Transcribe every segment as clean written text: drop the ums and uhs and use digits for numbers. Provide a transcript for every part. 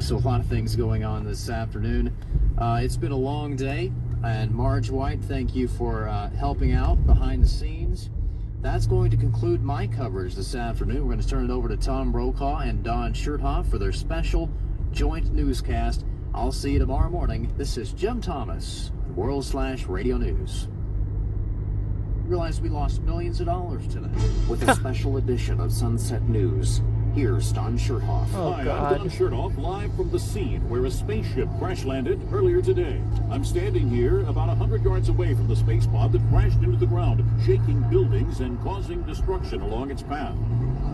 So a lot of things going on this afternoon. It's been a long day, and Marge White, thank you for helping out behind the scenes. That's going to conclude my coverage this afternoon. We're going to turn it over to Tom Brokaw and Don Scherthoff for their special joint newscast. I'll see you tomorrow morning. This is Jim Thomas, World/Radio News. Realized we lost millions of dollars today. With a special edition of Sunset News, here's Don Scherthoff. Hi, I'm Don Scherthoff, live from the scene where a spaceship crash-landed earlier today. I'm standing here about 100 yards away from the space pod that crashed into the ground, shaking buildings and causing destruction along its path.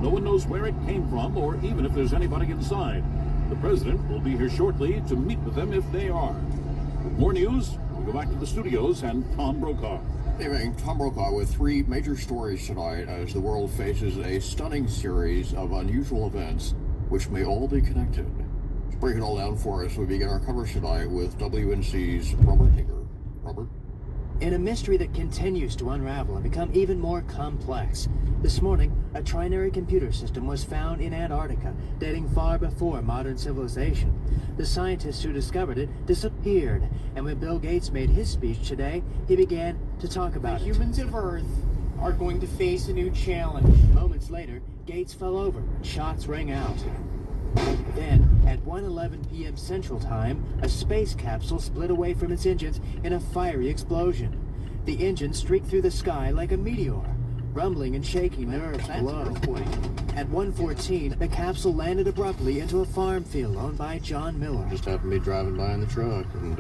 No one knows where it came from or even if there's anybody inside. The president will be here shortly to meet with them if they are. With more news, we go back to the studios and Tom Brokaw. Evening, Tom Brokaw with three major stories tonight as the world faces a stunning series of unusual events which may all be connected. To break it all down for us, we begin our coverage tonight with WNC's Robert Hager. Robert? In a mystery that continues to unravel and become even more complex, this morning, a trinary computer system was found in Antarctica, dating far before modern civilization. The scientists who discovered it disappeared, and when Bill Gates made his speech today, he began to talk about it. The humans of Earth are going to face a new challenge. Moments later, Gates fell over and shots rang out. Then, at 1:11 p.m. Central Time, a space capsule split away from its engines in a fiery explosion. The engine streaked through the sky like a meteor, rumbling and shaking nerves below. At 1:14, the capsule landed abruptly into a farm field owned by John Miller. Just happened to be driving by in the truck, and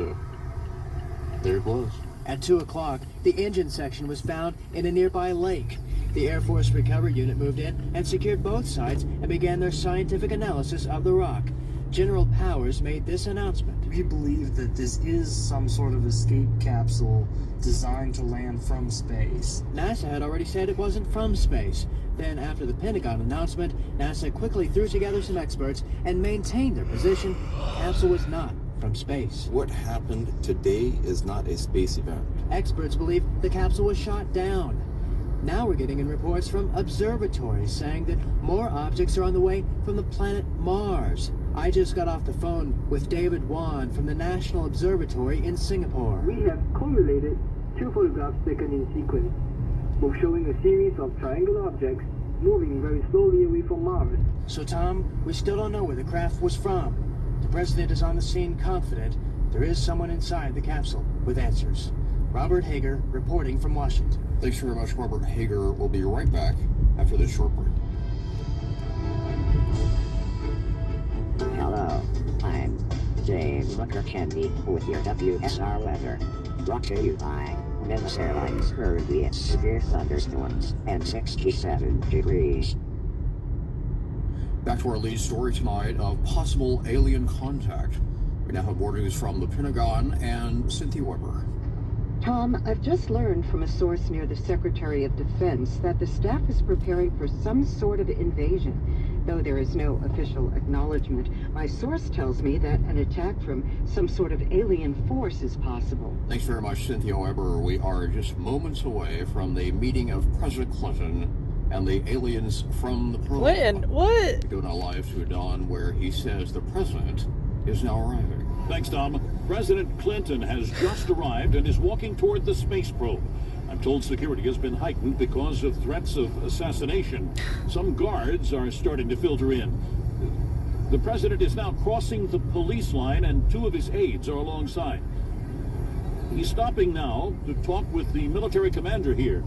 there it was. At 2 o'clock, the engine section was found in a nearby lake. The Air Force Recovery Unit moved in and secured both sides and began their scientific analysis of the rock. General Powers made this announcement. We believe that this is some sort of escape capsule designed to land from space. NASA had already said it wasn't from space. Then, after the Pentagon announcement, NASA quickly threw together some experts and maintained their position. The capsule was not from space. What happened today is not a space event. Experts believe the capsule was shot down. Now we're getting in reports from observatories saying that more objects are on the way from the planet Mars. I just got off the phone with David Wan from the National Observatory in Singapore. We have correlated two photographs taken in sequence, both showing a series of triangular objects moving very slowly away from Mars. So, Tom, we still don't know where the craft was from. The president is on the scene confident there is someone inside the capsule with answers. Robert Hager reporting from Washington. Thanks very much, Robert Hager. We'll be right back after this short break. Hello, I'm James Booker Kennedy with your WSR weather. Brought to you by Memphis Airlines currently at severe thunderstorms and 67 degrees. Back to our lead story tonight of possible alien contact. We now have more news from the Pentagon and Cynthia Weber. Tom, I've just learned from a source near the Secretary of Defense that the staff is preparing for some sort of invasion. Though there is no official acknowledgement, my source tells me that an attack from some sort of alien force is possible. Thanks very much, Cynthia Weber. We are just moments away from the meeting of President Clinton and the aliens from the probe. Clinton? What? We go now live to Don, where he says the president is now arriving. Thanks, Tom. President Clinton has just arrived and is walking toward the space probe. I'm told security has been heightened because of threats of assassination. Some guards are starting to filter in. The president is now crossing the police line and two of his aides are alongside. He's stopping now to talk with the military commander here.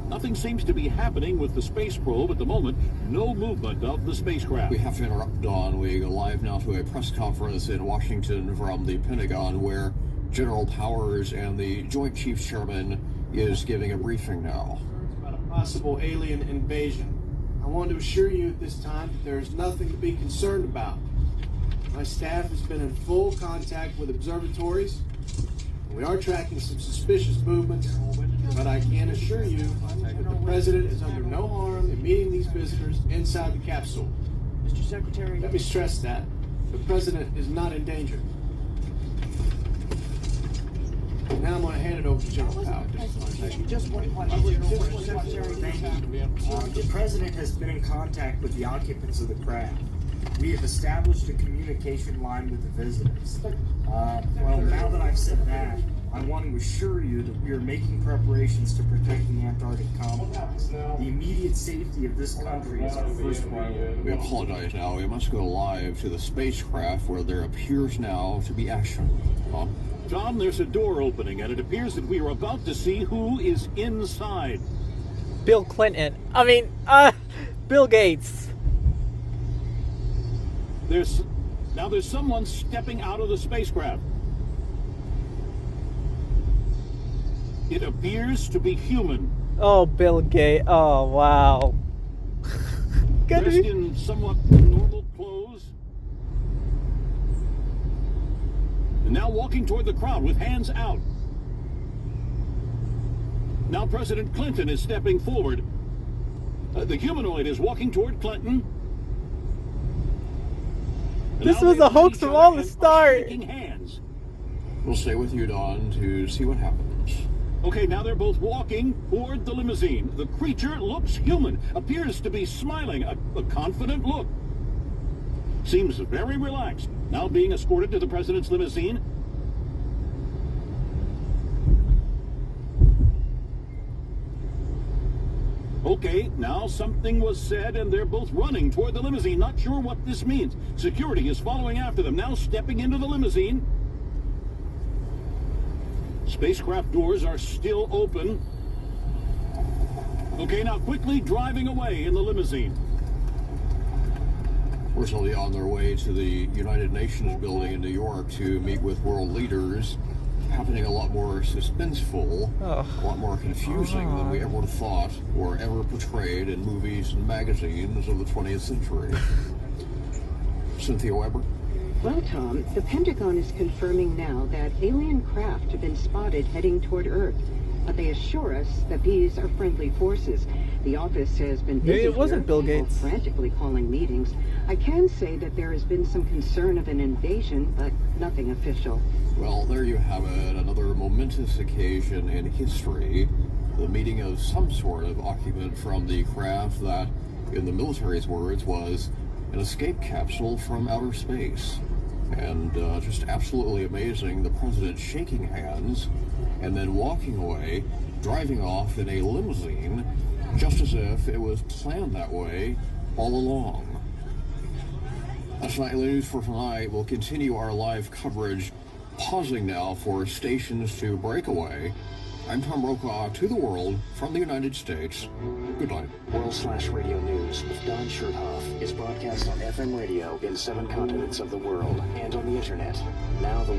Nothing seems to be happening with the space probe at the moment. No movement of the spacecraft. We have to interrupt Don. We go live now to a press conference in Washington from the Pentagon where General Powers and the Joint Chiefs Chairman is giving a briefing now. About a possible alien invasion. I want to assure you at this time that there is nothing to be concerned about. My staff has been in full contact with observatories. We are tracking some suspicious movements, but I can assure you that the president is under no harm in meeting these visitors inside the capsule. Mr. Secretary, Let me stress that. The president is not in danger. Now I'm going to hand it over to General Powers. The president has been in contact with the occupants of the craft. We have established a communication line with the visitors. Well, now that I've said that, I want to assure you that we are making preparations to protect the Antarctic complex. The immediate safety of this country is our first priority. We apologize now. We must go live to the spacecraft where there appears now to be action. Tom, there's a door opening, and it appears that we are about to see who is inside. Bill Clinton. I mean, Bill Gates. There's someone stepping out of the spacecraft. It appears to be human. Oh, Bill Gates. Oh, wow. Dressed in somewhat normal clothes. And now walking toward the crowd with hands out. Now President Clinton is stepping forward. The humanoid is walking toward Clinton. And this now was they a hoax each from other all the and are start. shaking hands. We'll stay with you, Don, to see what happens. Okay, now they're both walking toward the limousine. The creature looks human, appears to be smiling, a confident look. Seems very relaxed. Now being escorted to the president's limousine. Okay, now something was said and they're both running toward the limousine. Not sure what this means. Security is following after them, now stepping into the limousine. Spacecraft doors are still open. Okay, now quickly driving away in the limousine. Fortunately, on their way to the United Nations building in New York to meet with world leaders, happening a lot more suspenseful, a lot more confusing than we ever would have thought or ever portrayed in movies and magazines of the 20th century. Cynthia Weber? Well, Tom, the Pentagon is confirming now that alien craft have been spotted heading toward Earth, but they assure us that these are friendly forces. The office has been busy. Maybe it wasn't here, Bill people Gates. frantically calling meetings. I can say that there has been some concern of an invasion, but nothing official. Well, there you have it, another momentous occasion in history, the meeting of some sort of occupant from the craft that, in the military's words, was an escape capsule from outer space. And just absolutely amazing, the president shaking hands and then walking away, driving off in a limousine, just as if it was planned that way all along. That's nightly news for tonight. We'll continue our live coverage, pausing now for stations to break away. I'm Tom Brokaw, to the world from the United States. Good night. World/Radio News with Don Scherthoff is broadcast on FM radio in 7 continents of the world and on the internet. Now the